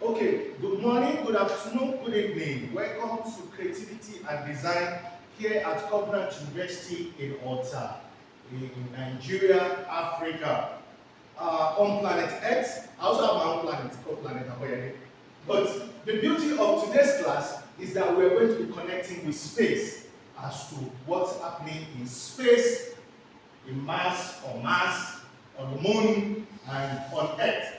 Okay, good morning, good afternoon, good evening. Welcome to Creativity and Design here at Covenant University in Alta, in Nigeria, Africa. On planet Earth, I also have my own planet called Planet Aboyade. But the beauty of today's class is that we are going to be connecting with space as to what's happening in space, in Mars, on the moon, and on Earth.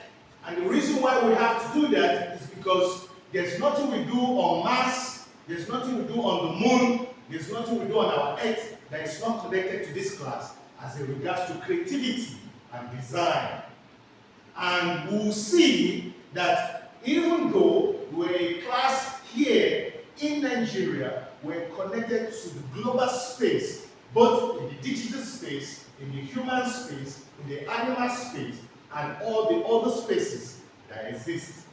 And the reason why we have to do that is because there's nothing we do on Mars, there's nothing we do on the moon, there's nothing we do on our Earth that is not connected to this class as in regards to creativity and design. And we'll see that even though we're a class here in Nigeria, we're connected to the global space, both in the digital space, in the human space, in the animal space, and all the other spaces that exist.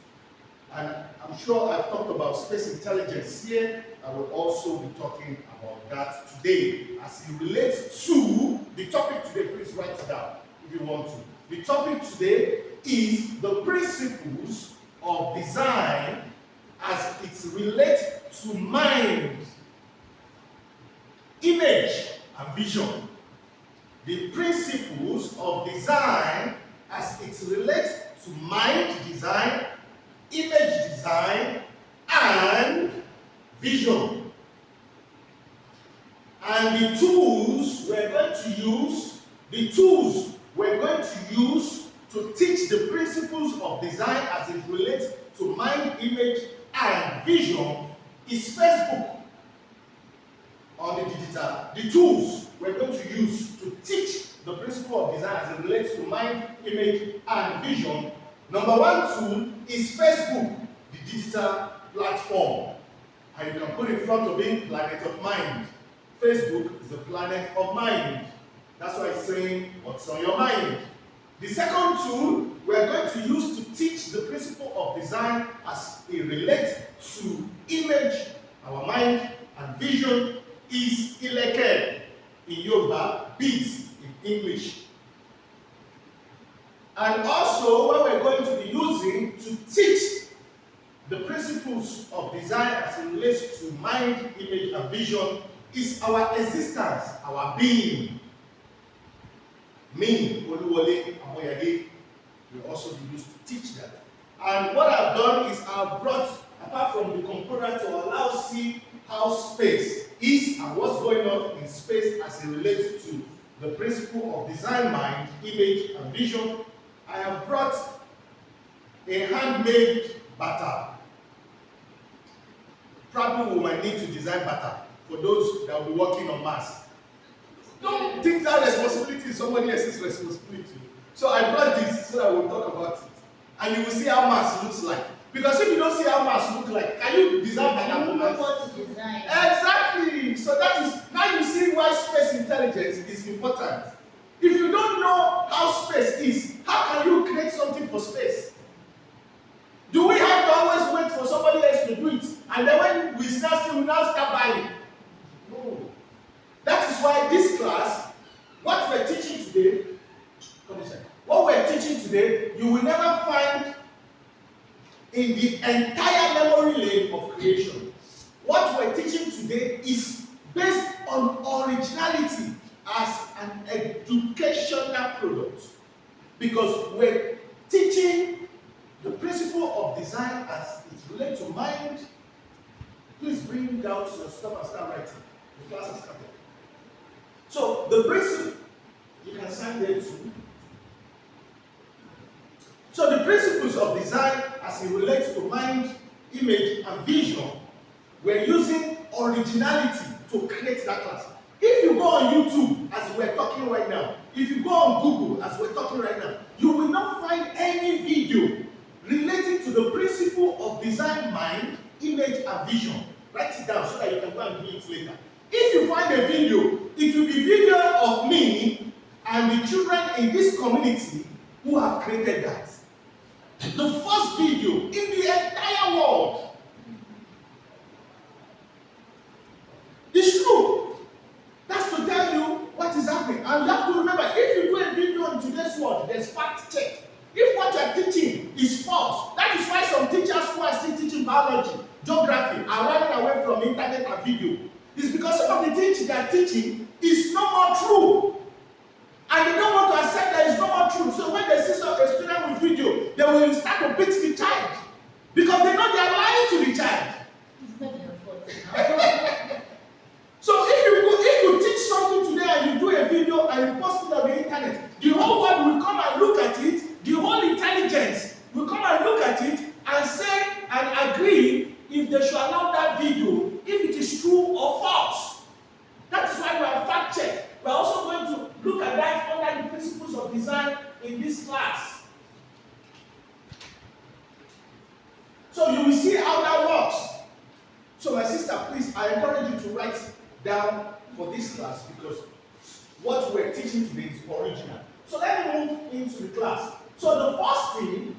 And I'm sure I've talked about space intelligence here. I will also be talking about that today as it relates to the topic today. Please write it down if you want to. The topic today is the principles of design as it relates to mind, image, and vision. The principles of design as it relates to mind design, image design, and vision. And the tools we're going to use to teach the principles of design as it relates to mind, image, and vision is Facebook on the digital. The tools we're going to use to teach the principle of design as it relates to mind, image, and vision. Number one tool is Facebook, the digital platform. And you can put in front of it planet of mind. Facebook is the planet of mind. That's why it's saying what's on your mind. The second tool we're going to use to teach the principle of design as it relates to image, our mind, and vision is Ileke in Yoruba, beads in English. And also what we're going to be using to teach the principles of design as it relates to mind, image, and vision is our existence, our being. Me, Oluwole Aboyade, will also be used to teach that. And what I've done is I've brought, apart from the component to allow us to see how space is and what's going on in space as it relates to the principle of design, mind, image, and vision, I have brought a handmade bata. Probably we might need to design bata for those that will be working on Mars. Don't think that responsibility is somebody else's responsibility. So I brought this so that we'll talk about it. And you will see how Mars looks like. Because if you don't see how Mars looks like, can you design bata for Mars? What to design. Exactly. So that is, now you see why space intelligence is important. If you don't know how space is, how can you create something for space? Do we have to always wait for somebody else to do it? And then when we start, we now start buying? No. That is why this class, what we're teaching today, you will never find in the entire memory lane of creation. What we're teaching today is based on originality as an educational product. Because we're teaching the principle of design as it relates to mind. Please bring down your stuff and start writing. The class has started. So the principle, you can sign there too. So the principles of design as it relates to mind, image, and vision, we're using originality to create that class. If you go on YouTube, as we're talking right now, if you go on Google, as we're talking right now, you will not find any video relating to the principle of design, mind, image, and vision. Write it down so that you can go and do it later. If you find a video, it will be video of me and the children in this community who have created that. The first video in the entire world. It's true. That's to tell you what is happening. And you have to remember, if you do a video in today's world, there's fact check. If what you're teaching is false, that is why some teachers teaching biology, geography are running away from internet and video is because some of the things they are teaching is no more true. And they don't want to accept that it's no more true. So when they see a student with video, they will start to beat the child. Because they know they are lying to the child. It's not their fault. So if you teach something today and you do a video and you post it on the internet, the whole world will come and look at it, the whole intelligence will come and look at it and say and agree if they should allow that video, if it is true or false. That is why we have fact check. We are also going to look at that under the principles of design in this class. So you will see how that works. So my sister, please, I encourage you to write down for this class because what we're teaching today is original. So let me move into the class. So the first thing,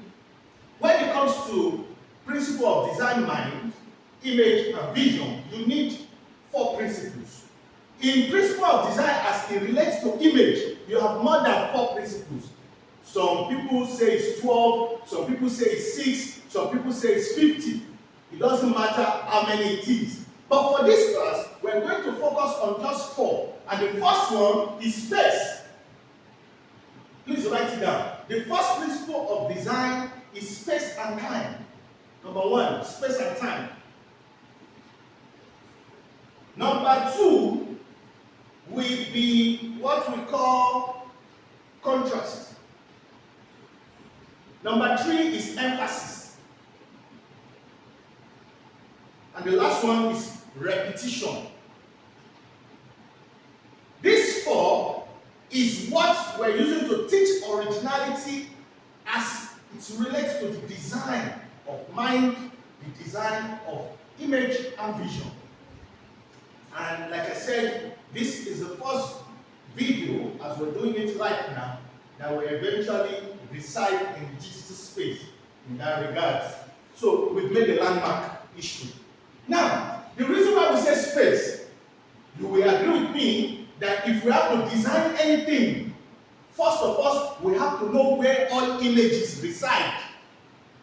when it comes to principle of design mind, image, and vision, you need 4 principles. In principle of design, as it relates to image, you have more than 4 principles. Some people say it's 12, some people say it's 6, some people say it's 50. It doesn't matter how many it is. But for this class, we're going to focus on just 4. And the first one is space. Please write it down. The first principle of design is space and time. Number 1, space and time. Number 2 will be what we call contrast. Number 3 is emphasis. And the last one is repetition. This 4 is what we're using to teach originality as it relates to the design of mind, the design of image and vision. And like I said, this is the first video, as we're doing it live now, that will eventually reside in the digital space in that regard. So we've made a landmark issue. Now, the reason why we say space, you will agree with me that if we have to design anything, first of all, we have to know where all images reside.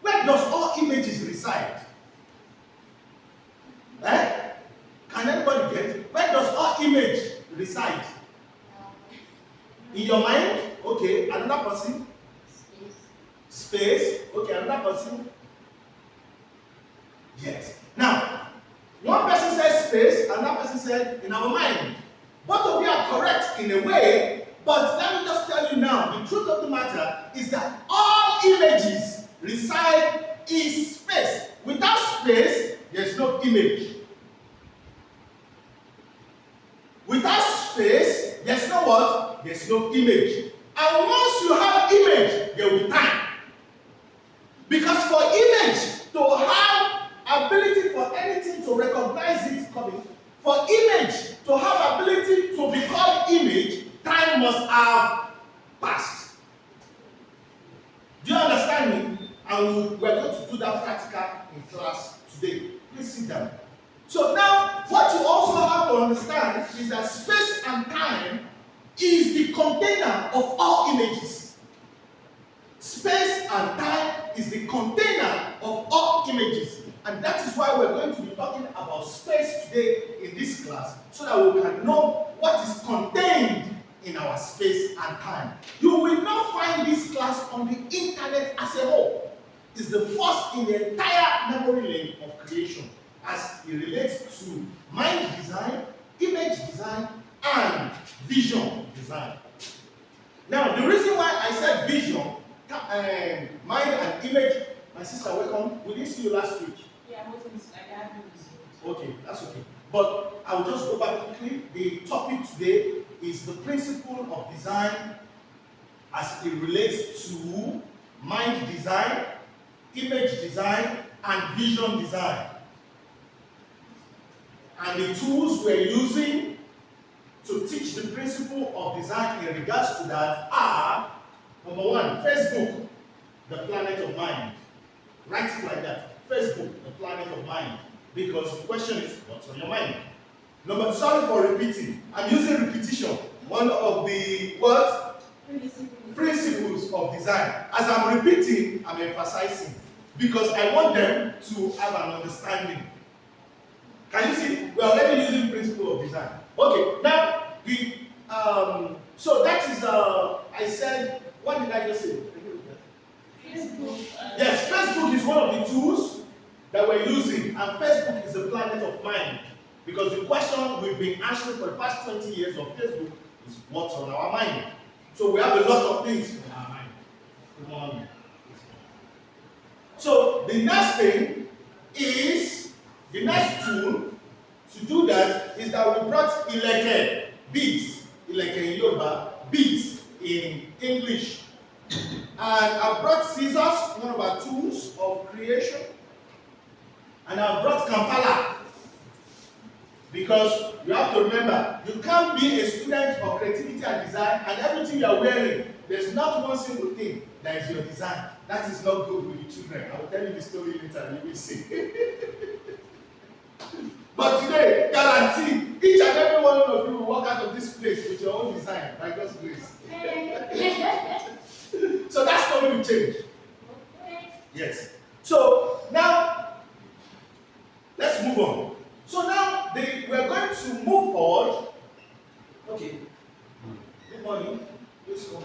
Where does all images reside? Eh? Can anybody get it? Where does all image reside? In your mind? Okay, another person? Space. Okay, another person? Yes. Now, one person says space, another person said in our mind. Both of you are correct in a way, but let me just tell you now, the truth of the matter is that all images reside in space. Without space, there's no image. Without space, there's no what? There's no image. And once you have image, there will be time. Because for image to have ability for anything to recognize it coming, for image to have ability to be called image, time must have passed. Do you understand me? And we're going to do that practical in class today. Please sit down. So now, what you also have to understand is that space and time is the container of all images. Space and time is the container of all images. And that is why we're going to be talking about space today in this class, so that we can know what is contained in our space and time. You will not find this class on the internet as a whole. It's the first in the entire memory lane of creation, as it relates to mind design, image design, and vision design. Now, the reason why I said vision, mind and image, my sister, welcome. We didn't see you last week. Yeah, I wasn't. I had no. Okay, that's okay. But I'll just go back quickly. The topic today is the principle of design as it relates to mind design, image design, and vision design. And the tools we're using to teach the principle of design in regards to that are, number 1, Facebook, the planet of mind. Write it like that. Facebook, the planet of mind. Because the question is, what's on your mind? Number, sorry for repeating. I'm using repetition. One of the what? Principles of design. As I'm repeating, I'm emphasizing. because I want them to have an understanding. Can you see? We are already using principle of design. Okay, now so that is I said, what did I just say? Facebook. Yes, Facebook is one of the tools that we're using, and Facebook is a planet of mind. Because the question we've been answering for the past 20 years of Facebook is what's on our mind. So we have a lot of things on our mind. Good morning. So the next thing is, the next tool to do that is that we brought ileke, beads, ileke in Yoruba, beads in English. And I brought scissors, one of our tools of creation. And I brought Kampala. Because you have to remember, you can't be a student of creativity and design and everything you are wearing, there's not one single thing that is your design. That is not good with the children. I will tell you the story later, you will see. But today, guarantee, each and every one of you will walk out of this place with your own design by God's grace. So that story will change. Yes. So now, let's move on. So now we're going to move forward. Okay. Good morning. Please come.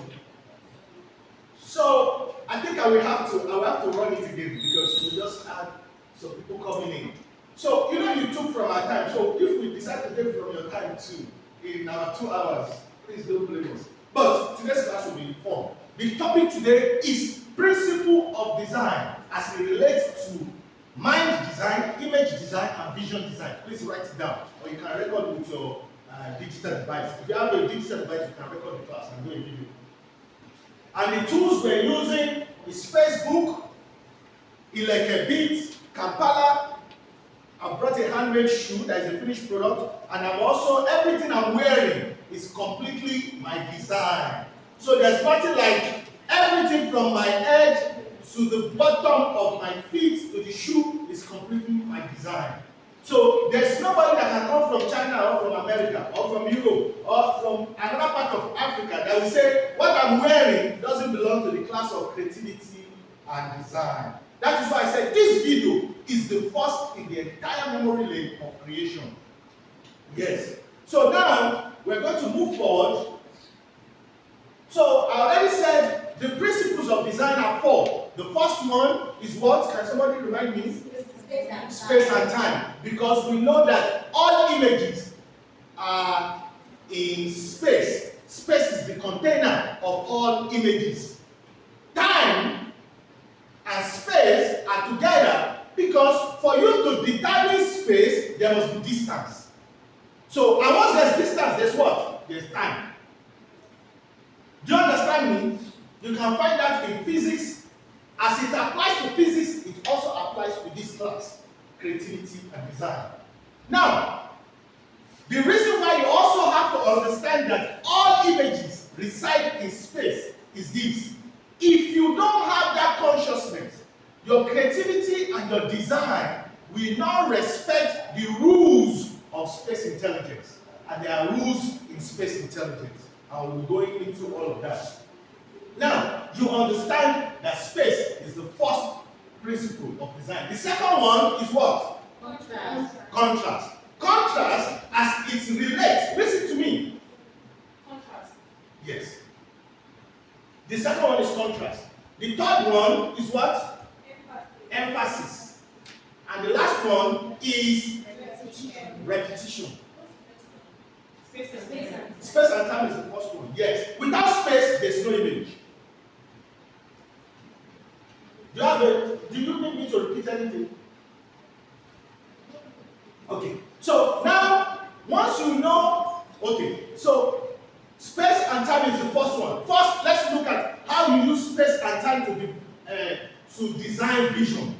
So I think I will have to run it again because we just had some people coming in. So you took from our time. So if we decide to take from your time too in our 2 hours, please don't blame us. But today's class will be fun. The topic today is principle of design as it relates to mind design, image design, and vision design. Please write it down, or you can record with your digital device. If you have a digital device, you can record the class and do a video. And the tools we're using is Facebook, Ileke Beats, Kampala. I've brought a handmade shoe that is a finished product, and I'm also, everything I'm wearing is completely my design. So there's nothing like everything from my head to the bottom of my feet to the shoe is completely my design. So there's nobody that can come from China or from America or from Europe or from another part of Africa that will say what I'm wearing doesn't belong to the class of creativity and design. That is why I said this video is the first in the entire memory lane of creation. Yes. So now we're going to move forward. So I already said the principles of design are 4. The first one is what? Can somebody remind me? Space and time. Because we know that all images are in space. Space is the container of all images. Time and space are together because for you to determine space, there must be distance. So, and once there's distance, there's what? There's time. Do you understand me? You can find that in physics. As it applies to physics, it also applies to this class, creativity and design. Now, the reason why you also have to understand that all images reside in space is this. If you don't have that consciousness, your creativity and your design will not respect the rules of space intelligence. And there are rules in space intelligence. I will be going into all of that. Now, you understand that space is the first principle of design. The second one is what? Contrast. Contrast. Contrast as it relates. Listen to me. Contrast. Yes. The second one is contrast. The third one is what? Emphasis. And the last one is repetition. Space and time is the first one. Yes. Without space, there's no image. Do you need me to repeat anything? Okay. So now, once you know, okay, so space and time is the first one. First, let's look at how you use space and time to design vision.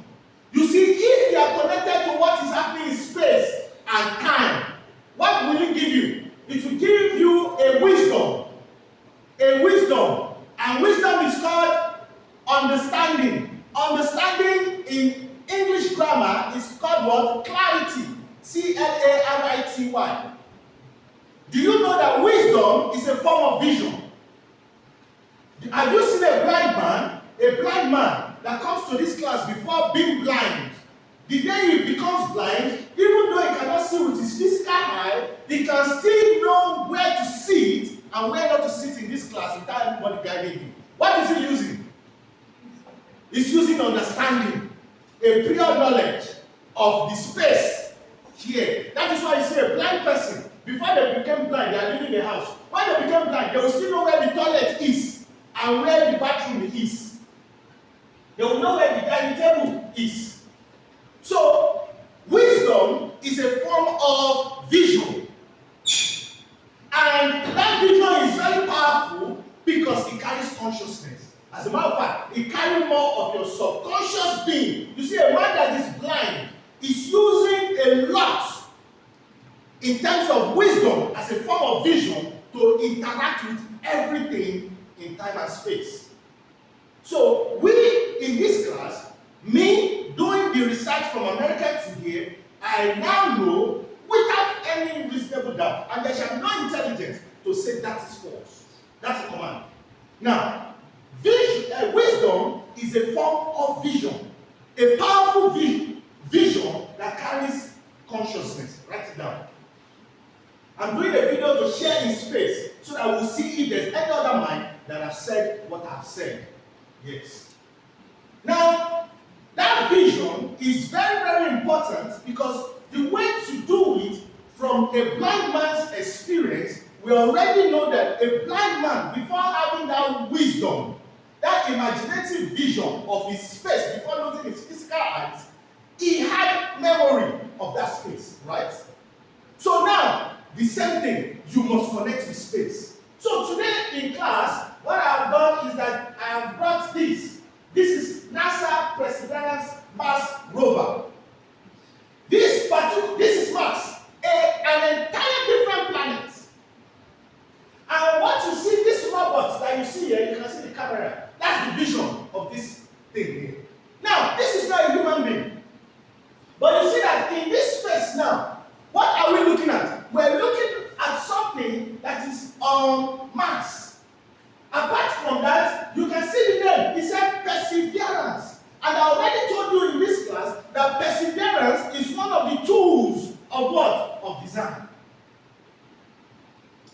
You see, if you are connected to what is happening in space and time, what will it give you? It will give you a wisdom. A wisdom. And wisdom is called understanding. Understanding in English grammar is called what? Clarity. Clarity. Do you know that wisdom is a form of vision? Have you seen a blind man? A blind man that comes to this class before being blind, the day he becomes blind, even though he cannot see with his physical eye, he can still know where to sit and where not to sit in this class without anybody guiding him. What is he using? He's using understanding, a pure knowledge of the space here. That is why you see a blind person, before they became blind, they are living in a house. When they became blind, they will still know where the toilet is and where the bathroom is. They will know where the dining table is. So, wisdom is a form of vision. And that vision is very powerful because it carries consciousness. As a matter of fact, it carries more of your subconscious being. You see, a man that is blind is using a lot in terms of wisdom as a form of vision to interact with everything in time and space. So, we in this class, me doing the research from America to here, I now know without any reasonable doubt, and there shall be no intelligence to say that is false. That's a command. Now, wisdom is a form of vision, a powerful vision that carries consciousness. Write it down. I'm doing a video to share in space so that we'll see if there's any other mind that have said what I've said. Yes. Now, that vision is very, very important because the way to do it from a blind man's experience, we already know that a blind man, before having that wisdom, that imaginative vision of his space, before losing his physical eyes, he had memory of that space, right? So now, the same thing, you must connect with space. So today in class, what I have done is that I have brought this. This is NASA Perseverance Mars rover. This is Mars, an entire different planet. And what you see, this robot that you see here, you can see the camera. That's the vision of this thing here. Now, this is not a human being. But you see that in this space now, what are we looking at? We're looking at something that is on Mars. Apart from that, you can see the name. It said perseverance. And I already told you in this class that perseverance is one of the tools of what? Of design.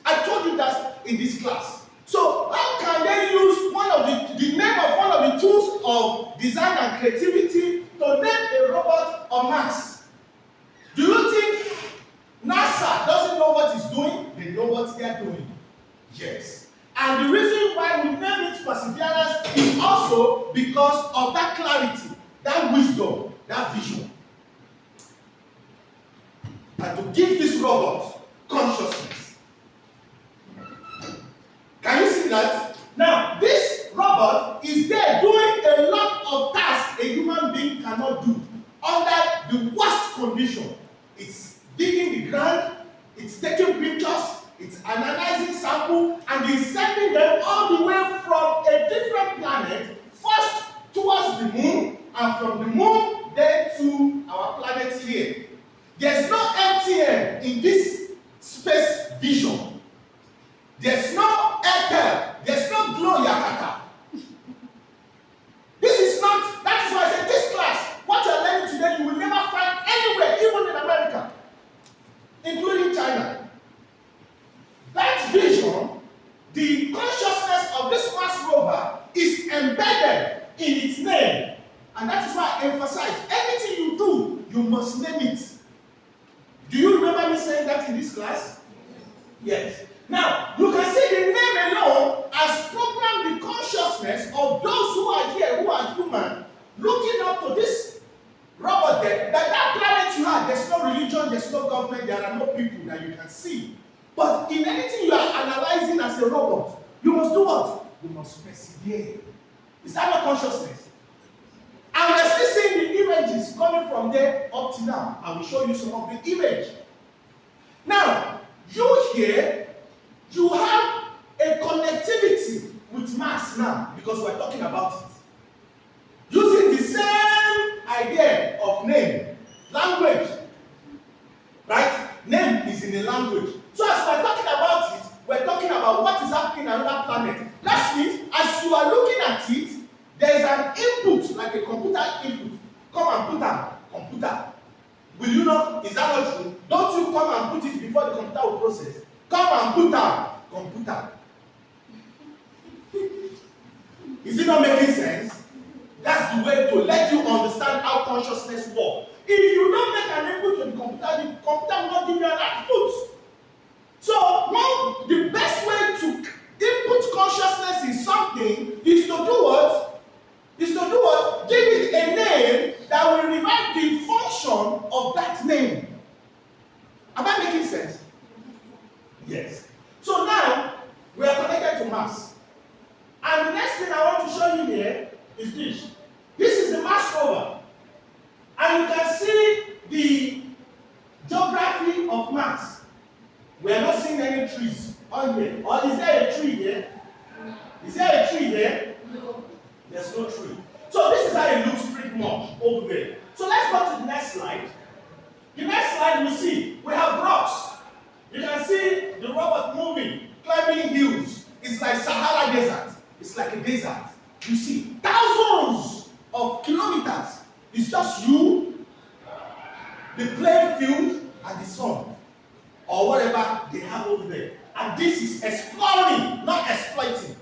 I told you that in this class. So how can they use one of the name of one of the tools of design and creativity to name a robot on Mars? Do you think NASA doesn't know what it's doing? They know what they are doing. Yes. And the reason why we name it perseverance is also because of that clarity, that wisdom, that vision. And to give this robot consciousness. Can you see that? Now, this robot is there doing a lot of tasks a human being cannot do under the worst condition. It's digging the ground, it's taking pictures, it's analyzing sample, and it's sending them all the way from a different planet, first towards the moon, and from the moon then to our planet here. There's no MTN in this space vision. There's no Airtel. There's no Glow Yakata. This is not, that is why I said this class, what you're learning today, you will never find anywhere, even in America, including China. That vision, the consciousness of this Mars rover is embedded in its name. And that is why I emphasize, anything you do, you must name it. Do you remember me saying that in this class? Yes. Now, you can see the name alone has programmed the consciousness of those who are here, who are human, looking up to this robot there, that planet you have, there's no religion, there's no government, there are no people that you can see. But in anything you are analyzing as a robot, you must do what? You must persevere. Is that not consciousness? And we're still seeing the images coming from there up to now. I will show you some of the image. Now, you here, you have a connectivity with Mars now, because we're talking about it. Using the same idea of name, language, right? Name is in the language. So as we're talking about it, we're talking about what is happening on another planet. That means, as you are looking at it, there is an input, like a computer input, come and put am computer. Will you not? Is that not true? Don't you come and put it before the computer will process? Come and put am computer. Is it not making sense? That's the way to let you understand how consciousness works. If you don't make an input to the computer will not give you an output. So, the best way to input consciousness in something is to do what? Give it a name that will remind the function of that name. Am I making sense? Yes. So now, we are connected to Mars. And the next thing I want to show you here is this. This is the Mars rover. And you can see the geography of Mars. We are not seeing any trees on here. Or is there a tree here? Is there a tree there? No. There's no tree. So this is how it looks pretty much over there. So let's go to the next slide. The next slide we see, we have rocks. You can see the robot moving, climbing hills. It's like Sahara Desert. It's like a desert. You see thousands of kilometers. It's just you, the playing field, and the sun. Or whatever they have over there. And this is exploring, not exploiting.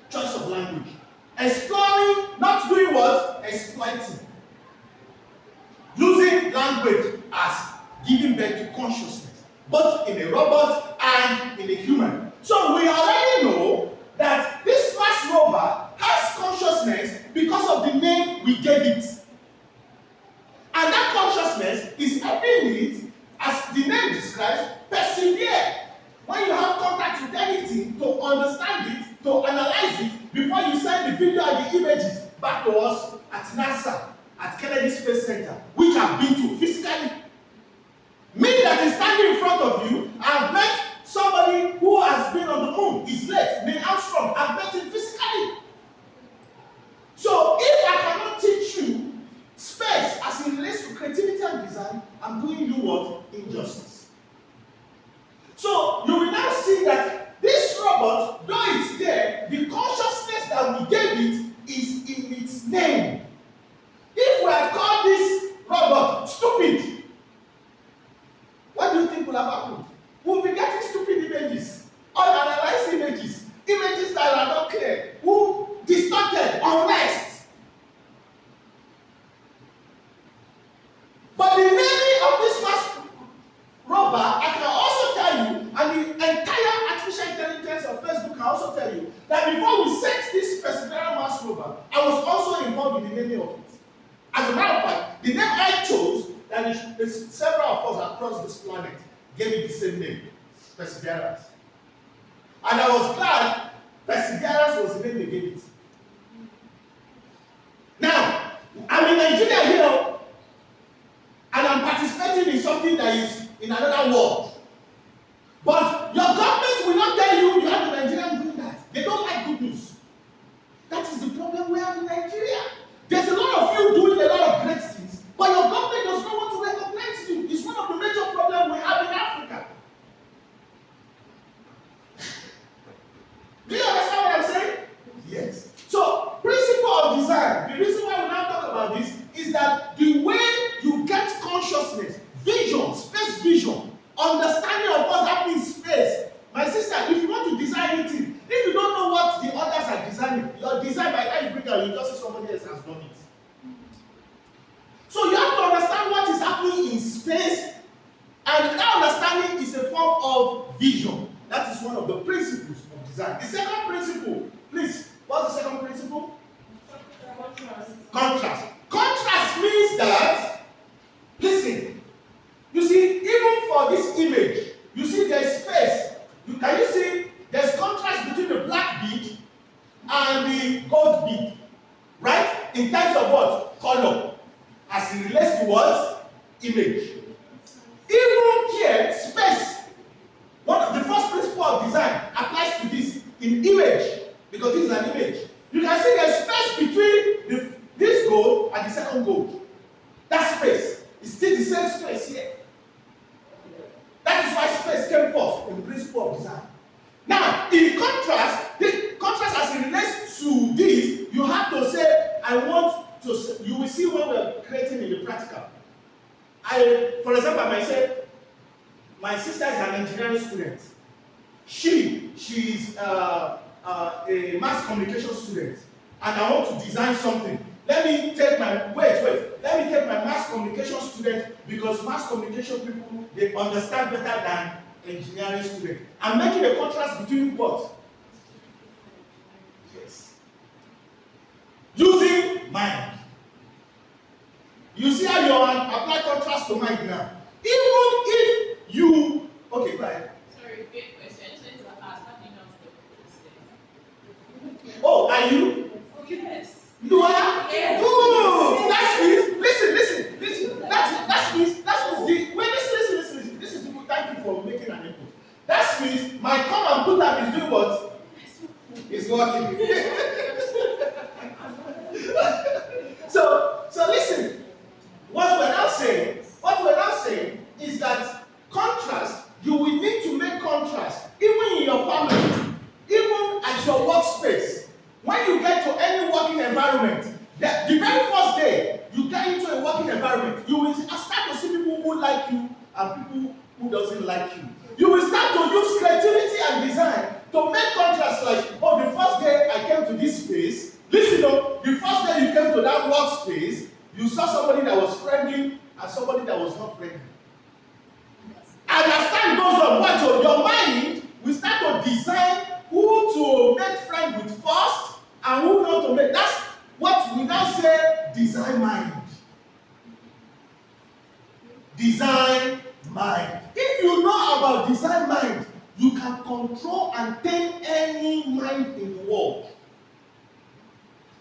Choice of language. Exploring, not doing what? Exploiting. Using language as giving birth to consciousness, both in a robot and in a human. So we already know that this Mars rover has consciousness because of the name we gave it. And that consciousness is helping it, as the name describes, persevere. When you have contact with anything, to understand it, to analyze it, before you send the video and the images back to us at NASA, at Kennedy Space Center, which I've been to physically. Me that is standing in front of you, I've met somebody who has been on the moon. He's late, Neil Armstrong. I've met him physically. So if I cannot teach you space as it relates to creativity and design, I'm doing you what? Injustice. So you will now see that this robot, though it's there, the consciousness that we gave it is in its name. If we had called this robot stupid, what do you think will have happened? We'll be getting stupid images, unanalyzed images, images that are not clear, distorted, unrest. But the naming of this Mars rover, I can also tell you, and the entire artificial intelligence of Facebook can also tell you, that before we set this Perseverance Mars rover, I was also involved in the naming of it. As a matter of fact, the name I chose, that is several of us across this planet gave it the same name, Perseverance. And I was glad Perseverance was the name they gave it. Now, I'm in Nigeria here, and I'm participating in something that is in another world. But your government will not tell you you have the Nigerian doing that. They don't like good news. That is the problem we have in Nigeria. There's a lot of you doing a lot of great things, but your government does not want to recognize you. It's one of the major problems we have in Africa. Do you understand what I'm saying? Yes. So, principle of design, the reason why we now talk about this is that the way you get consciousness, vision, space vision, understanding of what's happening in space. My sister, if you want to design anything, if you don't know what the others are designing, your design, by the time you bring out, you just see somebody else has done it. So you have to understand what is happening in space, and that understanding is a form of vision. That is one of the principles of design. The second principle, please, what's the second principle? Contrast. Contrast. Contrast means that, listen, you see, even for this image, you see there's space. Can you see there's contrast between the black bead and the gold bead, right? In terms of what? Color. As it relates to what? Image. Even here, space. One of the first principle of design applies to this in image, because this is an image. You can see there's space between this gold and the second gold. That space is still the same space here. That is why space came first in the principle of design. Now, in contrast, the contrast as it relates to this, you have to say, I want you will see when we're creating in the practical. For example, I might say, my sister is an engineering student. She's a mass communication student, and I want to design something. Let me take my mass communication student, because mass communication people, they understand better than engineering student. I'm making a contrast between what? Yes. Using mind. You see how you apply contrast to mind now. Even if you okay, go ahead. Sorry, great question. I just wanted to ask, how do you know the process? Oh, are you? Yes. You are? Yes. Good. That's means. Listen. That means the wait. Listen. This is good. Thank you for making an input. That means my come and put up is doing what? It's working. So listen. What we're now saying is that contrast. You will need to make contrast even in your family, even at your workspace. When you get to any working environment, the very first day you get into a working environment, you will start to see people who like you and people who doesn't like you. You will start to use creativity and design to make contrast. Like, oh, the first day I came to this space, listen up, the first day you came to that workspace, you saw somebody that was friendly and somebody that was not friendly. And as time goes on, your mind will start to design who to make friend with first and who not to make. That's what we now say design mind. Design mind. If you know about design mind, you can control and tame any mind in the world.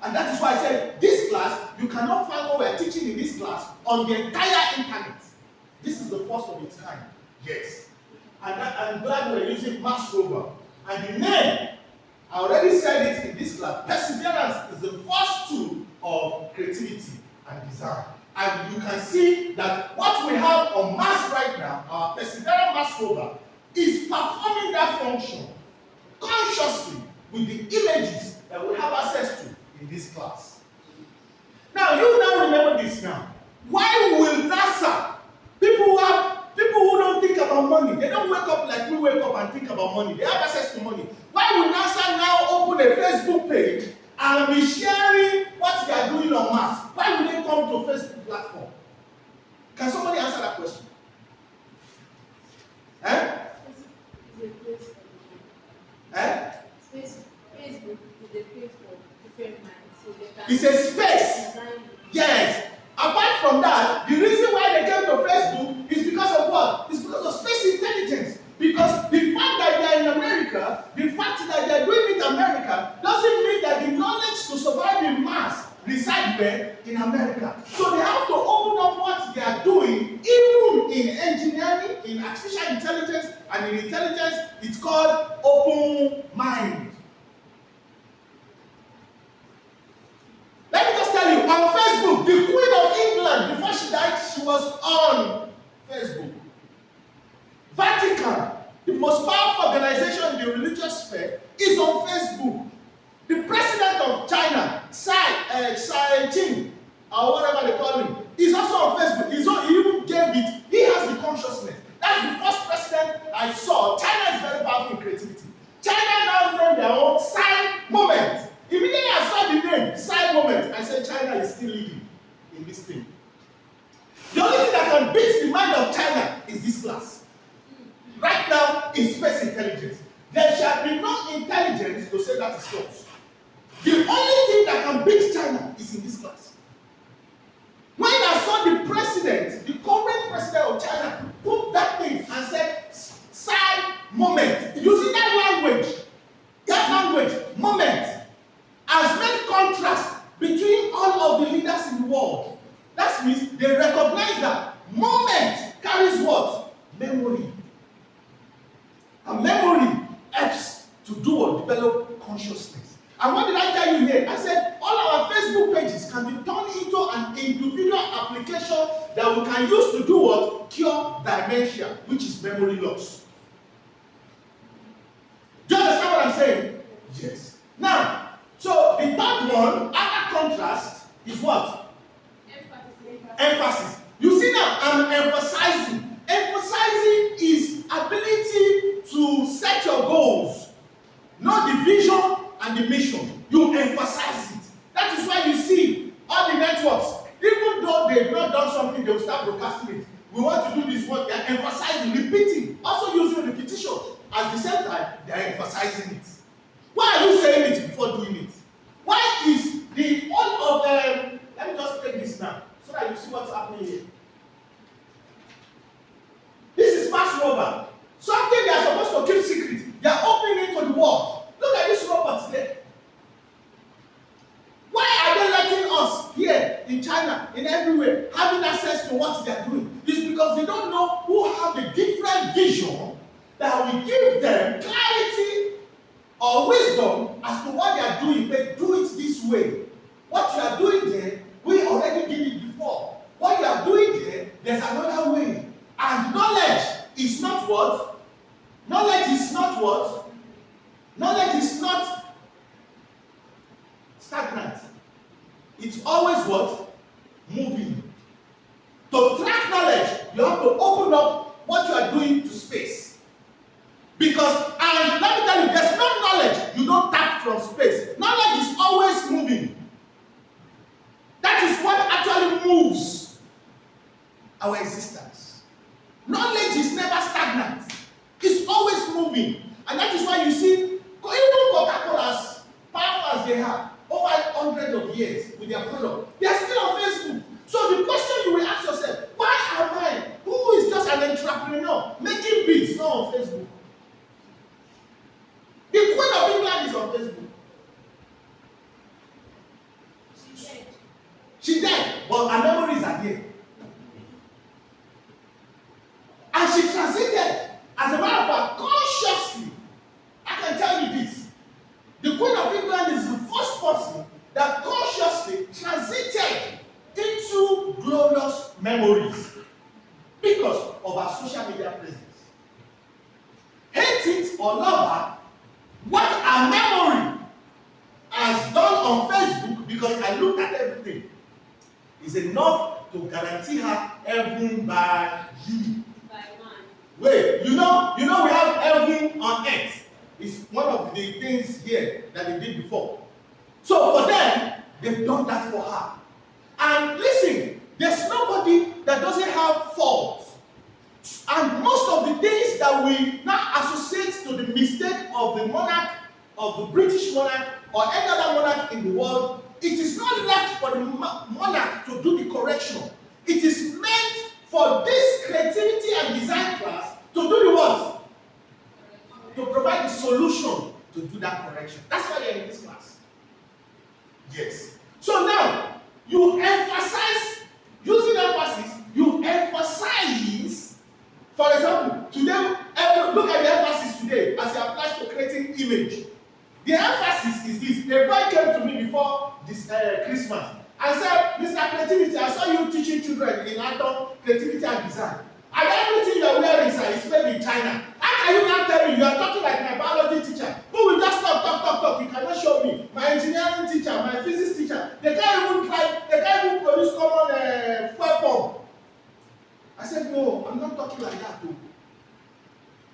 And that is why I said this class, you cannot find what we are teaching in this class on the entire internet. This is the first of its kind. Yes. And I'm glad we're using mass rover. And the name, I already said it in this class, perseverance is the first tool of creativity and design. And you can see that what we have on mass right now, our perseverance mass rover, is performing that function consciously with the images that we have access to in this class. Now, you now remember this now. Why will NASA, people who don't think about money, they don't wake up like we wake up and think about money. They have access to money. Why will NASA now open a Facebook page and be sharing what they are doing on Mars? Why will they come to Facebook platform? Can somebody answer that question? Facebook is a place for different minds. So it's a space. Yes. Apart from that, the reason why they came to Facebook is because of what? It's because of space intelligence. Because the fact that they are in America, the fact that they are doing it in America, doesn't mean that the knowledge to survive in Mars resides where? In America. So they have to open up what they are doing, even in engineering, in artificial intelligence, and in intelligence, it's called open mind. Let me just tell you, on Facebook, the Queen of England, before she died, she was on Facebook. Vatican, the most powerful organization in the religious sphere, is on Facebook. The president of China, Xi Jinping, or whatever they call him, is also on Facebook. He even gave it. He has the consciousness. That's the first president I saw. China is very powerful in creativity. China now named their own Psy Moment. Immediately I saw the name, Psy Moment, I said China is still leading in this thing. The only thing that can beat the mind of China is this class. Right now, in space intelligence. There shall be no intelligence to say that is false. The only thing that can beat China is in this class. When I saw the president, the current president of China, put that thing and said, Psy Moment, using that language, moment, has made contrast between all of the leaders in the world. That means they recognize that moment carries what? Memory. And memory helps to do or develop consciousness. And what did I tell you here? I said all our Facebook pages can be turned into an individual application that we can use to do what? Cure dementia, which is memory loss. Do you understand what I'm saying? Yes. Now, so the third one, other contrast, Is what? Emphasis. Emphasis. You see now, I'm emphasizing. Emphasizing is ability to set your goals, not the vision and the mission. You emphasize it. That is why you see all the networks, even though they've not done something, they will start broadcasting it. We want to do this one, they are emphasizing, repeating, also using repetition. At the same time, they are emphasizing it. Why are you saying it before doing it? Why is the all of them? Let me just take this now so that you see what's happening here. This is mass robber. Something they are supposed to keep secret. They are opening it to the world. Look at this robot there. Why are they letting us here in China, in everywhere, having access to what they are doing? It's because they don't know who have the different vision that will give them clarity or wisdom as to what they are doing. They do it this way. What you are doing there, we already did it before. What you are doing there, there's another way. And knowledge is not what? Knowledge is not what? Knowledge is not stagnant. It's always what? Moving. To track knowledge, you have to open up what you are doing to space. Because, and let me tell you, there's no knowledge you don't tap from space. Knowledge is always moving. That is what actually moves our existence. Knowledge is never stagnant. It's always moving. And that is why you see, even Coca-Cola, as powerful as they have, over hundreds of years with their product, they are still on Facebook. So the question you will ask yourself, why am I, who is just an entrepreneur, making beats, not on Facebook? The Queen of England is on Facebook. She died, but her memories are there. And she transited, as a matter of fact, consciously. I can tell you this. The Queen of England is the first person that consciously transited into glorious memories because of her social media presence. Hate it or love her, what her memory has done on Facebook, because I looked at everything, is enough to guarantee her heaven by you. By man. Wait, you know we have heaven on earth. It's one of the things here that they did before. So for them, they've done that for her. And listen, there's nobody that doesn't have faults. And most of the things that we now associate to the mistake of the monarch, of the British monarch, or any other monarch in the world, it is not left for the monarch to do the correction. It is meant for this creativity and design class to do the what? To provide the solution to do that correction. That's why you're in this class. Yes. So now, you emphasize, using emphasis, you emphasize, for example, today, look at the emphasis today as it applies to creating image. The emphasis is this. A boy came to me before this Christmas and said, Mr. Creativity, I saw you teaching children in Atom, creativity and design. And everything you are wearing, sir, is made in China. How can you now tell me you are talking like my biology teacher, who will just talk? You cannot show me. My engineering teacher, my physics teacher, they can't even produce common fuel pump. I said, no, I'm not talking like that too.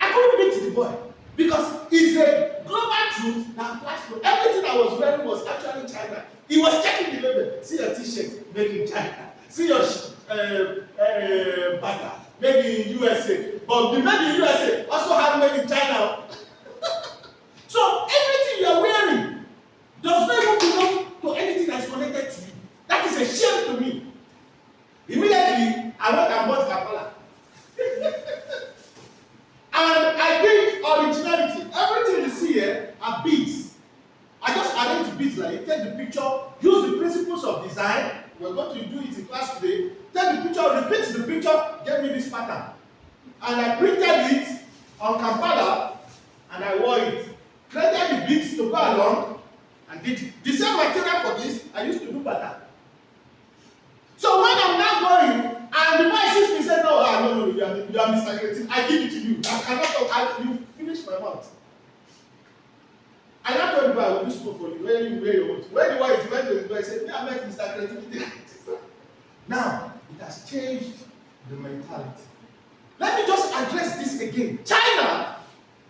I couldn't beat the boy because it's a global truth that applies to everything I was wearing was actually China. He was checking the label. See your t-shirt made in China. See your bag made in USA. But the made in USA also have made in China. So everything you are wearing does not even belong to anything that is connected to you. That is a shame to me. Immediately, I went and bought Kampala. And I think originality. Everything you see here are beads. I just arrange beads like you take the picture, use the principles of design. We're going to do it in class today. Take the picture, repeat the picture, get me this pattern. And I printed it on Kampala and I wore it. Created the beads to go along and did it. The same material for this, I used to do pattern. So when I'm now going, and the boy sees me say, no, you are Mr. Creative. I give it to you. I cannot talk. You finish my mouth. I now told the boy, I will do school for you. When you wear your own. When the boy went to the boy, he said, me, I met Mr. Creativity. Now, it has changed the mentality. Let me just address this again. China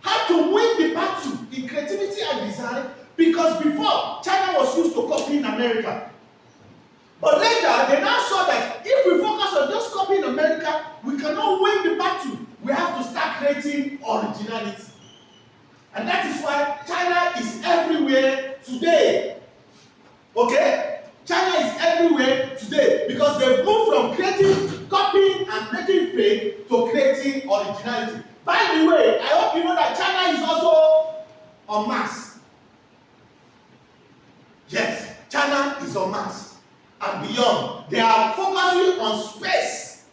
had to win the battle in creativity and design because before, China was used to copying America. But later, they now saw that if we focus on just copying America, we cannot win the battle. We have to start creating originality. And that is why China is everywhere today. Okay? China is everywhere today because they've moved from creating, copying, and making fake to creating originality. By the way, I hope you know that China is also on Mars. Yes, China is on Mars and beyond. They are focusing on space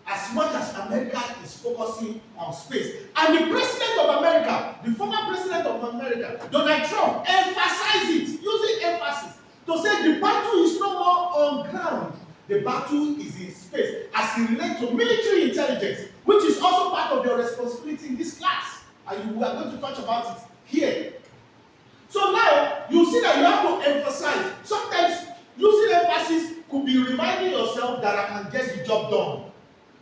as much as America is focusing on space. And the president of America, the former president of America, Donald Trump, emphasized it, using emphasis, to say the battle is no more on ground. The battle is in space as it relates to military intelligence, which is also part of your responsibility in this class. And we are going to touch about it here. So now, you see that you have to emphasize. Sometimes using emphasis could be reminding yourself that I can get the job done.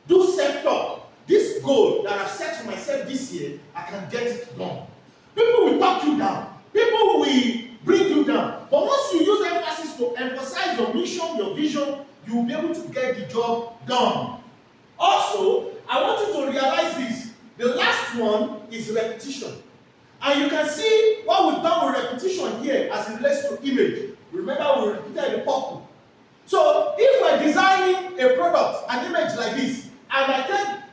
Do self-talk. This goal that I've set for myself this year, I can get it done. People will talk you down. People will bring you down. But once you use emphasis to emphasize your mission, your vision, you will be able to get the job done. Also, I want you to realize this. The last one is repetition. And you can see what we've done with repetition here as it relates to image. Remember, we repeated the purple. So, if we're designing a product, an image like this, and I take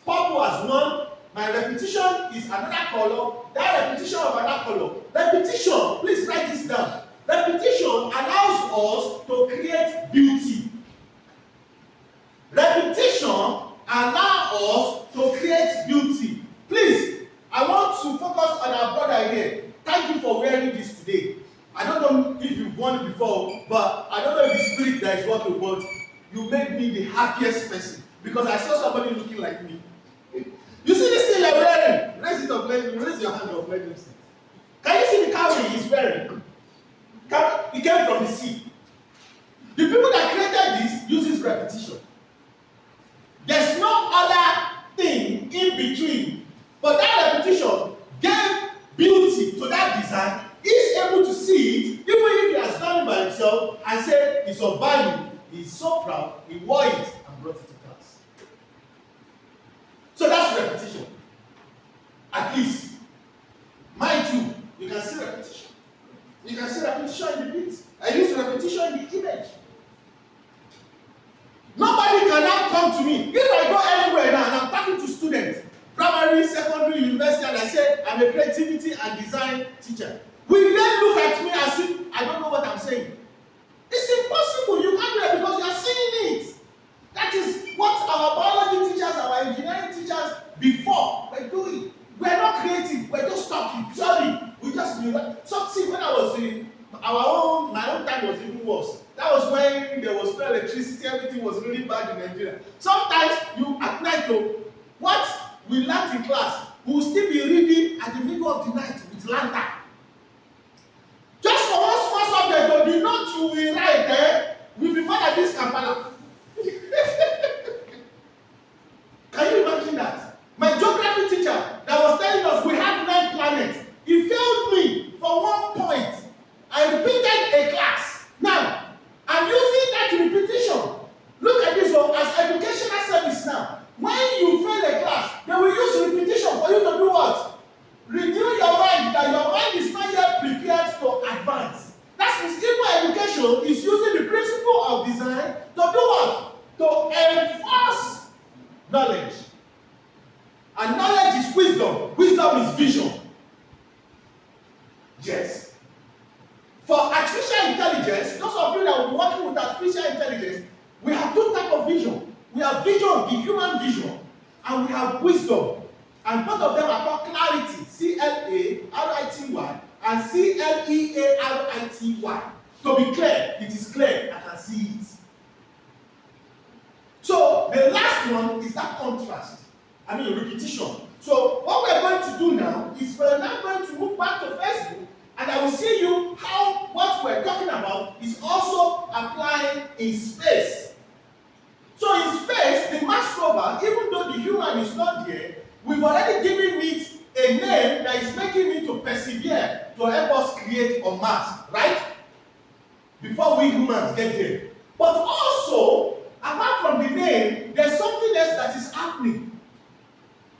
purple as one, my repetition is another color, that repetition of another color. Repetition, please write this down. Repetition allows us to create beauty. Repetition allows us to create beauty. Please, I want to focus on our brother here. Thank you for wearing this today. I don't know if you've worn it before, but I don't know if the spirit that is working, but you made me the happiest person because I saw somebody looking like me. You see this thing you're wearing? Raise it up, raise your hand up, let him see. Can you see the cowrie he's wearing? It came from the sea. The people that created this uses repetition. There's no other thing in between. But that repetition gave beauty to that design. He's able to see it, even if he has done it by himself, and said it's of value. He's so proud, he wore it and brought it to class. So that's repetition. At least. Mine too, you can see repetition. You can see repetition in the beat. I use repetition in the image. Nobody can now come to me. If I go anywhere now and I'm talking to students, primary, secondary, university, and I say I'm a creativity and design teacher, will they look at me as if I don't know what I'm saying? It's impossible. You can't do it because you are seeing it. That is what our biology teachers, our engineering teachers before were doing. We're not creative. We're just talking. Sorry, we just do that. So see, when I was in my own time was even worse. That was when there was no electricity. Everything was really bad in Nigeria. Sometimes you at night though, what we learned in class, we will still be reading at the middle of the night with lantern. Just for one small subject, though, the note you will write will be more than this Kampala. Can you imagine that? My geography teacher that was telling us we had 9 planets, he failed me for 1 point. I repeated a class. Now, I'm using that repetition. Look at this one as educational service now. When you fail a class, they will use repetition for you to do what? Renew your mind, that your mind is not yet prepared to advance. That means even education is using the principle of design to do what? To enforce knowledge. And knowledge is wisdom. Wisdom is vision. Yes. For artificial intelligence, those of you that will be working with artificial intelligence, we have 2 types of vision. We have vision, the human vision, and we have wisdom. And both of them are called clarity, C-L-A-R-I-T-Y, and C-L-E-A-R-I-T-Y. To be clear, it is clear, I can see it. So the last one is that contrast, repetition. So what we are going to do now is we are now going to move back to Facebook And I will see you how what we're talking about is also applying in space. So in space, the Mars rover, even though the human is not there, we've already given it a name that is making it to persevere to help us create on Mars, right? Before we humans get there. But also, apart from the name, there's something else that is happening.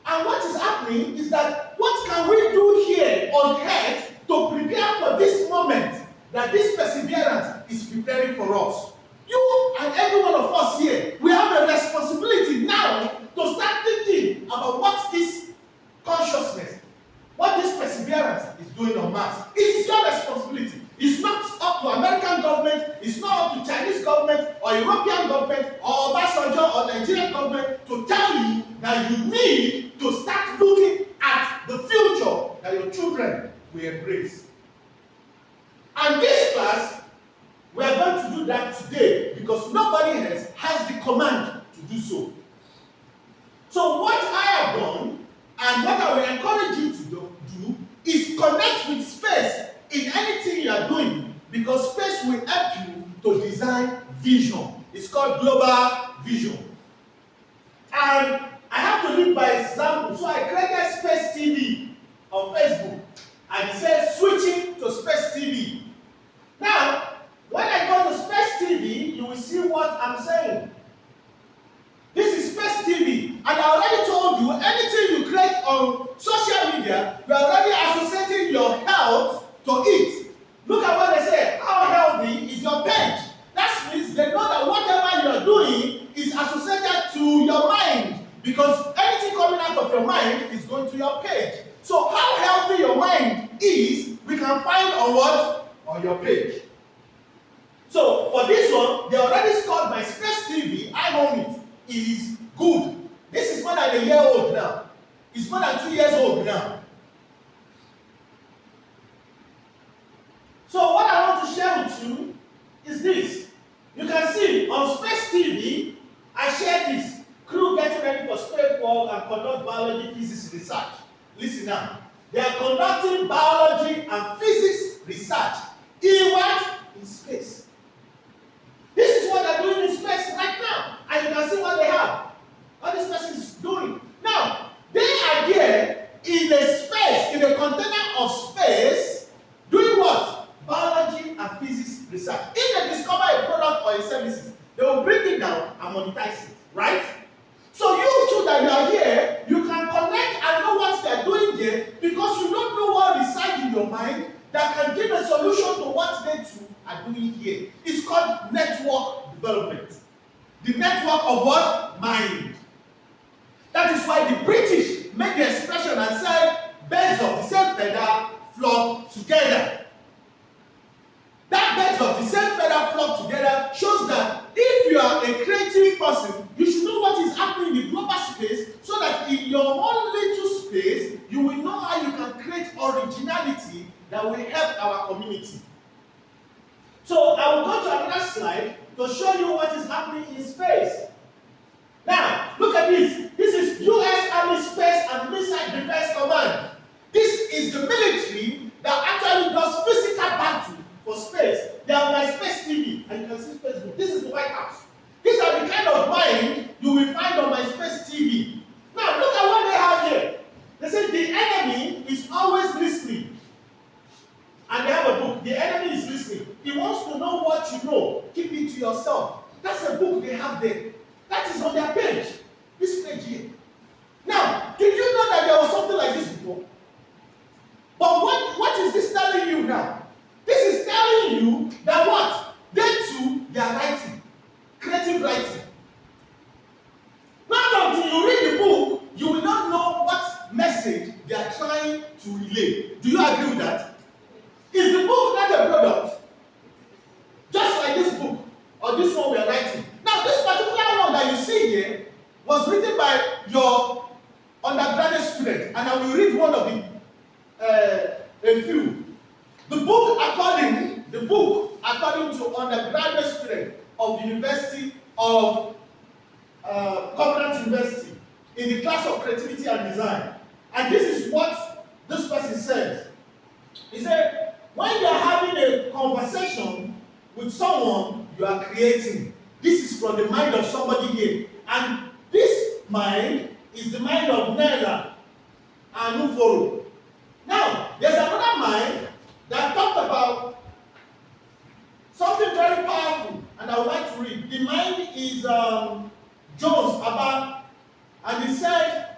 And what is happening is that what can we do here on Earth to prepare for this moment that this perseverance is preparing for us? You and every one of us here, we have a responsibility now to start thinking about what this consciousness, what this perseverance is doing on Mars. It is your responsibility. It's not up to American government, it's not up to Chinese government or European government or Obasanjo or Nigerian government to tell you that you need to start looking at the future that your children will embrace. And this class, we are going to do that today because nobody else has the command to do so. So what I have done and what I will encourage you to do is connect with space in anything you are doing, because space will help you to design vision. It's called global vision. And I have to lead by example. So I created Space TV on Facebook. And it says switching to Space TV. Now, when I go to Space TV, you will see what I'm saying. This is Space TV. And I already told you, anything you create on social media, you are already associating your health to it. Look at what they say. How healthy is your page? That means they know that whatever you are doing is associated to your mind. Because anything coming out of your mind is going to your page. So how healthy your mind is, we can find on what? On your page. So for this one, they already scored my Space TV. I own it. It is good. This is more than a year old now. It's more than 2 years old now. So what I want to share with you is this. You can see on Space TV, I share this. Crew getting ready for spacewalk and conduct biology physics research. Listen now. They are conducting biology and physics research. In what? In space. This is what they're doing in space right now. And you can see what they have. What this person is doing. Now, they are there in a space, in a container of space, doing what? Biology and physics research. If they discover a product or a services, they will bring it down and monetize it, right? So you too that you are here, you can connect and know what they are doing there because you don't know what resides in your mind that can give a solution to what they too are doing here. It's called network development. The network of what? Mind. That is why the British made the expression and said, birds of the same feather flock together. That birds of the same feather flock together shows that if you are a creative person, you should know what is happening in the global space so that in your own little space, you will know how you can create originality that will help our community. So I will go to another slide to show you what is happening in space. Now, look at this. This is U.S. Army Space and Missile Defense Command. This is the military that actually does physical battle for space. They have my Space TV, and you can see Facebook. This is the White House. These are the kind of mind you will find on my Space TV. Now, look at what they have here. They say the enemy is always listening. And they have a book. The enemy is listening. He wants to know what you know. Keep it to yourself. That's a book they have there. That is on their page. This page here. Now, did you know that there was something like this before? But what is this telling you now? This is telling you that what? They too, they are writing. Creative writing. Not until you read the book, you will not know what message they are trying to relay. Do you agree with that? Is the book not a product? Just like this book, or this one we are writing. Now, this particular one that you see here was written by your undergraduate student, and I will read one of them, a few. The book, according to undergraduate student of the University of Covenant University, in the class of creativity and design, and this is what this person says. He said, When you are having a conversation with someone, you are creating. This is from the mind of somebody here. And this mind is the mind of Nela and Uforo. Now, there's another mind that talked about something very powerful, and I would like to read. The mind is Jones Abba, and he said,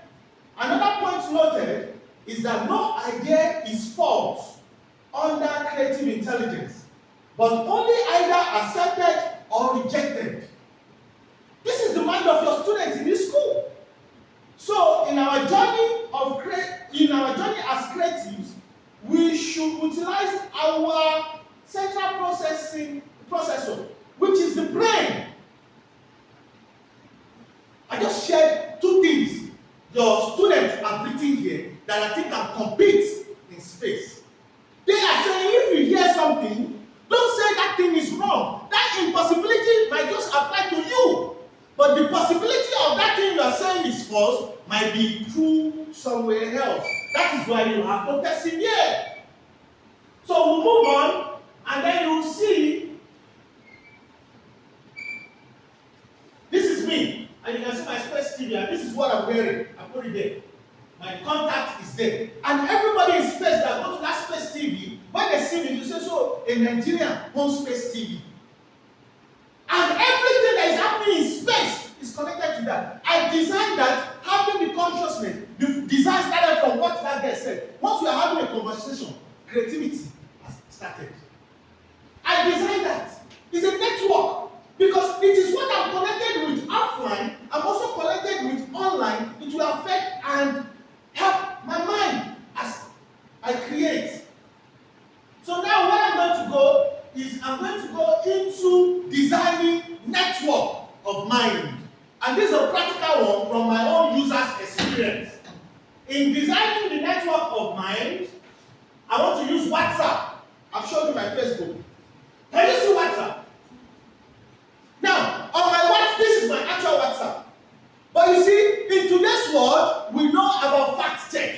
another point noted is that no idea is false under creative intelligence, but only either accepted or rejected. This is the mind of your students in this school. So, in our journey as creatives, we should utilize our central processor, which is the brain. I just shared two things your students have written here that I think can compete in space. They are saying if you hear something, don't say that thing is wrong. That impossibility might just apply to you. But the possibility of that thing you are saying is false might be true somewhere else. That is why you have to persevere. So we'll move on, and then you will see. This is me, and you can see my space TV, and this is what I'm wearing. I put it there. My contact is there. And everybody in space that go to that space TV, when they see me, you say, so a Nigerian owns space TV. And everything that is happening in space is connected to that. I designed that, having the consciousness. The design started from what that guy said. Once we are having a conversation, creativity has started. I designed that. It's a network. Because it is what I'm connected with offline, I'm also connected with online. It will affect and help my mind as I create. So now where I'm going to go is I'm going to go into designing network of mind. And this is a practical one from my own user's experience. In designing the network of mind, I want to use WhatsApp. I've shown you my Facebook. Can you see WhatsApp? Now, on my WhatsApp, this is my actual WhatsApp. But you see, in today's world, we know about fact check.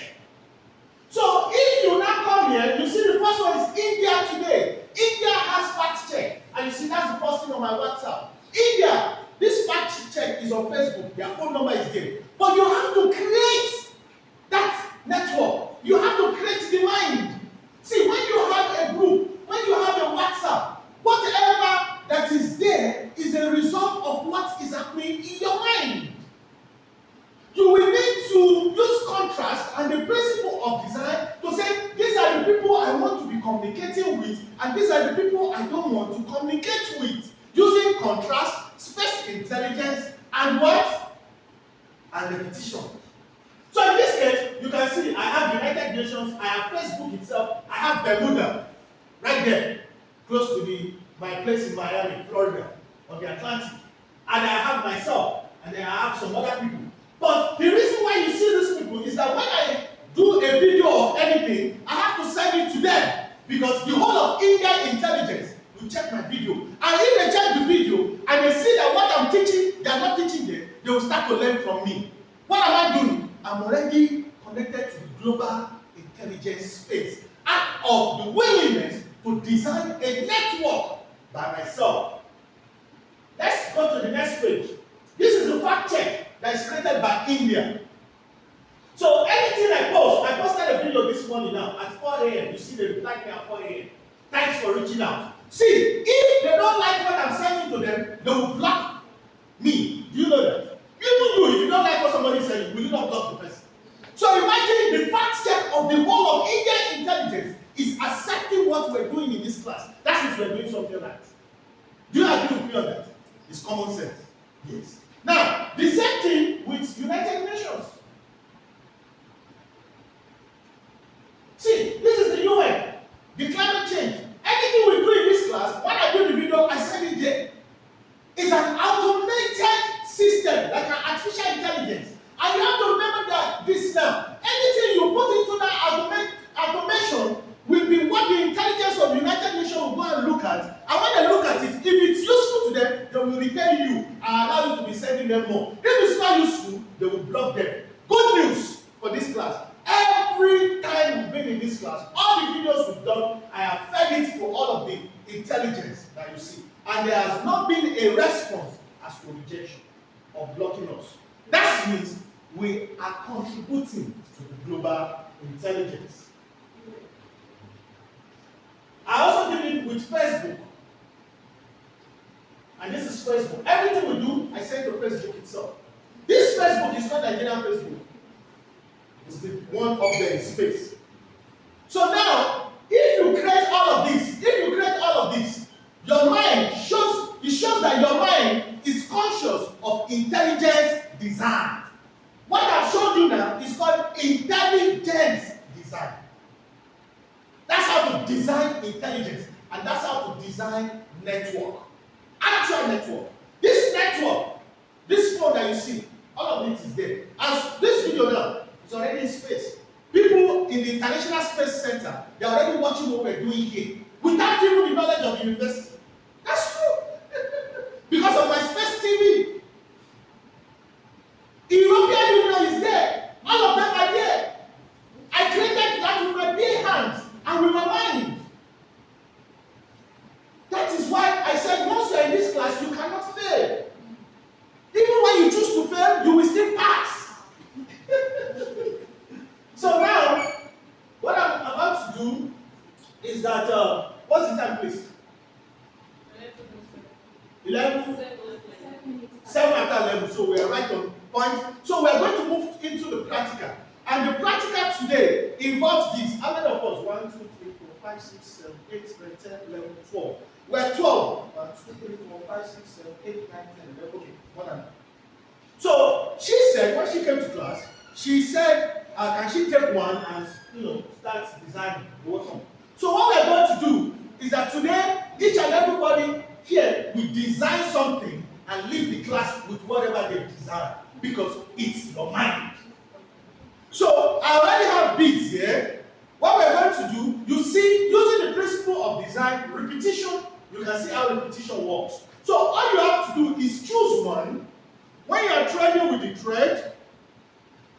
So if you now come here, you see the first one is India today. India has fact check. And you see that's the first thing on my WhatsApp. India, this fact check is on Facebook. Their phone number is there. But you have to create that network. You have to create the mind. See, when you have a group, when you have a WhatsApp, whatever that is there is a result of what is happening in your mind. You will need to use contrast and the principle of design to say, these are the people I want to be communicating with, and these are the people I don't want to communicate with. Using contrast, space intelligence, and what? And repetition. So in this case, you can see I have United Nations, I have Facebook itself, I have Bermuda, right there, close to my place in Miami, Florida, on the Atlantic. And I have myself, and then I have some other people. But the reason why you see these people is that when I do a video of anything, I have to send it to them. Because the whole of India intelligence will check my video. And if they check the video, and they see that what I'm teaching, they are not teaching them, they will start to learn from me. What am I doing? I'm already connected to the global intelligence space. Out of the willingness to design a network by myself. Let's go to the next page. This is the fact check that is created by India. So anything I posted a video this morning now at 4 a.m. You see they reply me at 4 a.m. Thanks for reaching out. See, if they don't like what I'm sending to them, they will block me. Do you know that? Even you, if you don't like what somebody is saying, will you not block the person? So imagine the fact check of the whole of Indian intelligence is accepting what we're doing in this class. That means we're doing something right. Do you agree with me on that? It's common sense. Yes. Now, the same thing with United Nations. See, this is the UN, the climate change. Anything we do in this class, when I do the video, I send it there. It's an automated system, like an artificial intelligence. And you have to remember that this now, anything you put into that automation will be what the intelligence of the United Nations will go and look at. And when they look at it, if it's useful to them, they will return you and allow you to be sending them more. If it's not useful, they will block them. Good news for this class. every time we've been in this class, all the videos we've done, I have fed it to all of the intelligence that you see. And there has not been a response as to rejection or blocking us. That means we are contributing to the global intelligence. I also did it with Facebook. And this is Facebook. Everything we do, I send to Facebook itself. This Facebook is not Nigerian Facebook. It's the one up there in space. So now, if you create all of this, your mind shows that your mind is conscious of intelligence design. What I've showed you now is called intelligence design. That's how to design intelligence, and that's how to design network. Actual network. This network, this phone that you see, all of it is there. As this video now is already in space. People in the International Space Center, they are already watching what we're doing here without even the knowledge of the university. That's true. Because of my space TV. European Union is there. All of them are there. I created that with my bare hands and with my mind. That is why I said once you are in this class, you cannot fail. Even when you choose to fail, you will still pass. So now, what I'm about to do is that, what's the time, please? 11? 7 after 11, so we are right on point. So we are going to move into the practical. And the practical today involves this. How many of us? 1, 2, 3, 4, 5, 6, 7, 8, 9, 10, 11, 12. We're 12. 1, 2, 3, 4, 5, 6, 7, 8, 9, 10, 11. Okay, more than that. So she said, when she came to class, she said, can she take one and start designing the workshop? So what we're going to do is that today, each and everybody here will design something and leave the class with whatever they design, because it's your mind. So I already have beats here. What we're going to do, you see, using the principle of design, repetition, you can see how repetition works. So all you have to do is choose one. When you are training with the thread,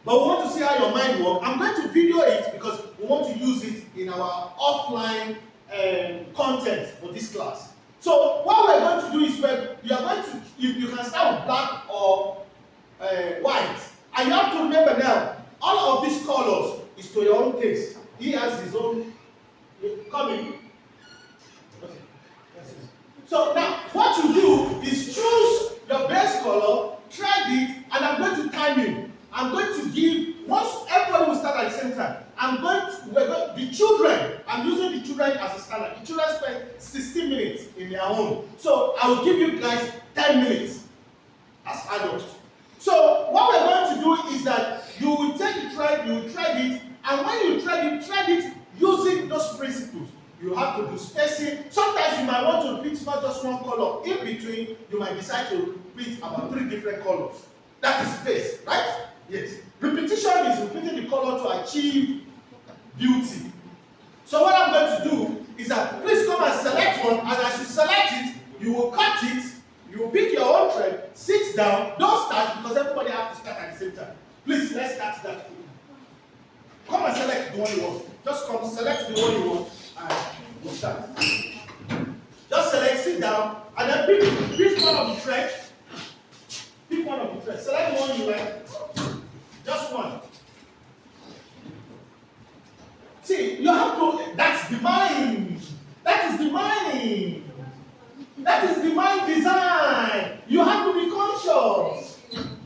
but we want to see how your mind works, I'm going to video it because we want to use it in our offline content for this class. So what we're going to do is you are going to, you can start with black or white. And you have to remember now, all of these colors is to your own taste. He has his own coming. Okay. So now what you do is choose your base color, thread it, and I'm going to time you. I'm going to give, once everybody will start at the same time, the children, I'm using the children as a standard. The children spend 16 minutes in their own. So I will give you guys 10 minutes as adults. So what we're going to do is that you will take the thread, you will thread it, and when you thread it using those principles. You have to do spacing. Sometimes you might want to repeat not just one color. In between, you might decide to repeat about 3 different colors. That is space, right? Yes. Repetition is repeating the color to achieve beauty. So what I'm going to do is that please come and select one, and as you select it, you will cut it, you will pick your own thread, sit down, don't start because everybody has to start at the same time. Please, let's start that. Come and select the one you want. Just come, select the one you want, and we'll start. Just select, sit down, and then pick one of the thread. Pick one of the threads. Select the one you like. Just one. See, you have to, that's the mind. That is the mind. That is the mind design. You have to be conscious.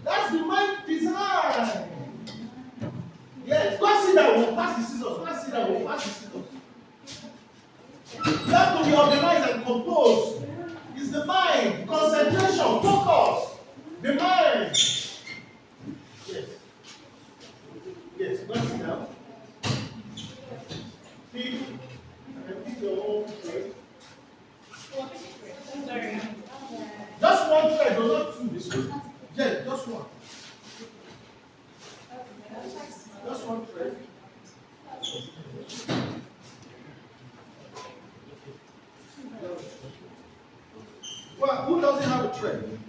That's the mind design. Yes, go and sit down. We'll pass the scissors. Go and sit down. We'll pass the scissors. You have to be organized and composed. It's the mind. Concentration. Focus. The mind. Yes. Yes, go and sit down. Pick your own thread. Just one thread, not two. This one. Yeah, just one. Just one thread. Well, who doesn't have a thread?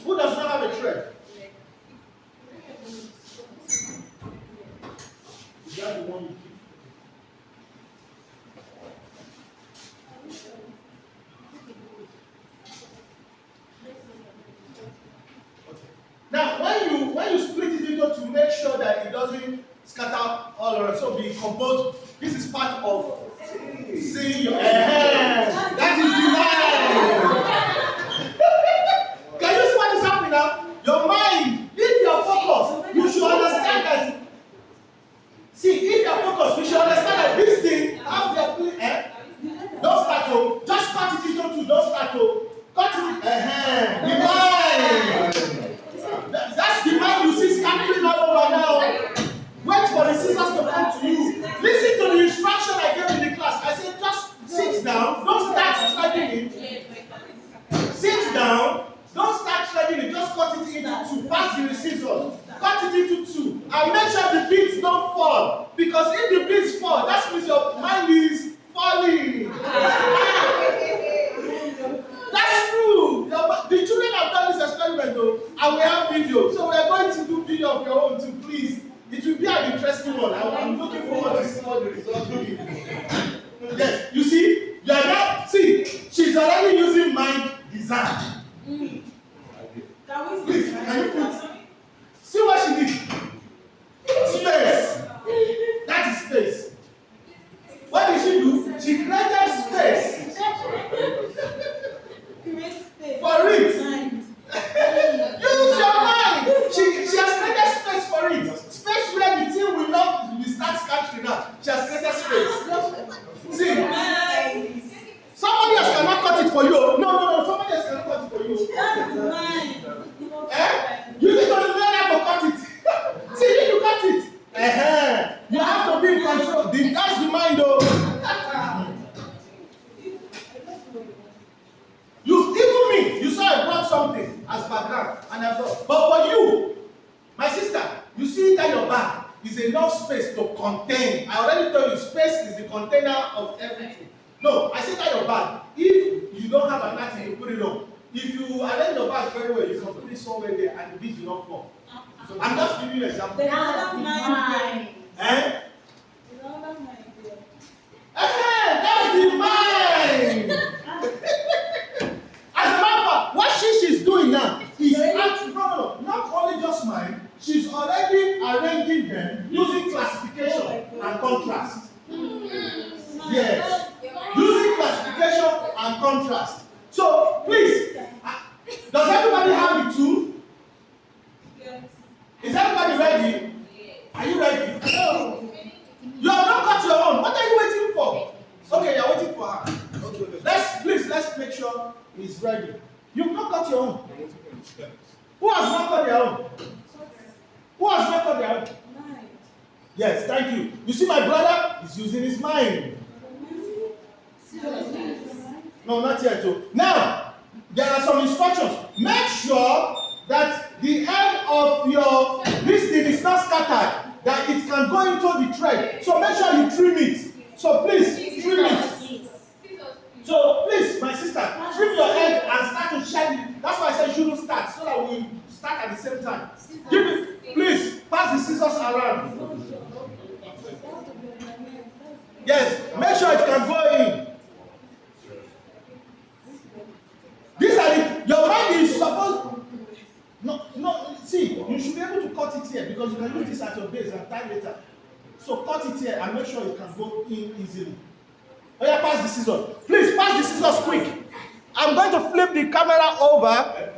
Who does not have a thread? You are the one you keep. Now, when you split it into to make sure that it doesn't scatter all around, so be composed. This is part of seeing your that is divine. Can you see what is happening now? Your mind, if you are focused, you should understand that. See, if you are focused, you should understand that this thing, how they are doing, don't start to, just cut it into two, don't start to, cut it, divine. That's the mind you see scattering all over now. Wait for the scissors to come to you. Listen to the instruction I gave in the class. I said, just sit down, don't start shredding it. Sit down, don't start shredding it, just cut it into two. Pass the scissors, cut it into two, and make sure the beads don't fall. Because if the beads fall, that means your mind is falling. That's true. The children have done this experiment though, and we have video. So we are going to do video of your own too, please. It will be an interesting one. I'm looking forward to see what the results will be. Yes, you see, you are now, see, she's already using mind design. Please, can you put, see what she did? Space. That is space. What did she do? She created space. For it. Use your mind. She has created space for it. Space where the thing will not start scattering out. She has created space. See, somebody else cannot cut it for you. No. Somebody else cannot cut it for you. You need to learn how to cut it. See, if you cut it, you have to be in control. That's the mind, though. Even me, you saw I brought something as background, and I thought, but for you, my sister, you see that your bag is enough space to contain. I already told you, space is the container of everything. No, I said that your bag, if you don't have an item, you put it on. If you arrange your bag very well, you can put it somewhere there and the beads will not fall. So I'm just giving you an example. That's the mind. As a matter of fact, what she's doing now is actually, not only just mine, she's already arranging them using classification and contrast. Yes, using classification and contrast. So please, does everybody have the tool? Yes. Is everybody ready? Are you ready? No. You have not got your own. What are you waiting for? Okay, you're waiting for her. Okay. Let's make sure he's ready. You've not got your own. Who has not got their own? Who has not got their own? Yes, thank you. You see, my brother is using his mind. No, not yet. Too. Now, there are some instructions. Make sure that the end of your listing is not scattered, that it can go into the thread. So make sure you trim it. So please, trim it. So please, my sister, trim your end and start to shed it. That's why I said you shouldn't start, so that we start at the same time. Give it, please, pass the scissors around. Yes, make sure it can go in. These are the, your mind is supposed, no, see, you should be able to cut it here because you can use this at your base and time later. So cut it here and make sure it can go in easily. Oh yeah, pass the scissors. Please, pass the scissors quick. I'm going to flip the camera over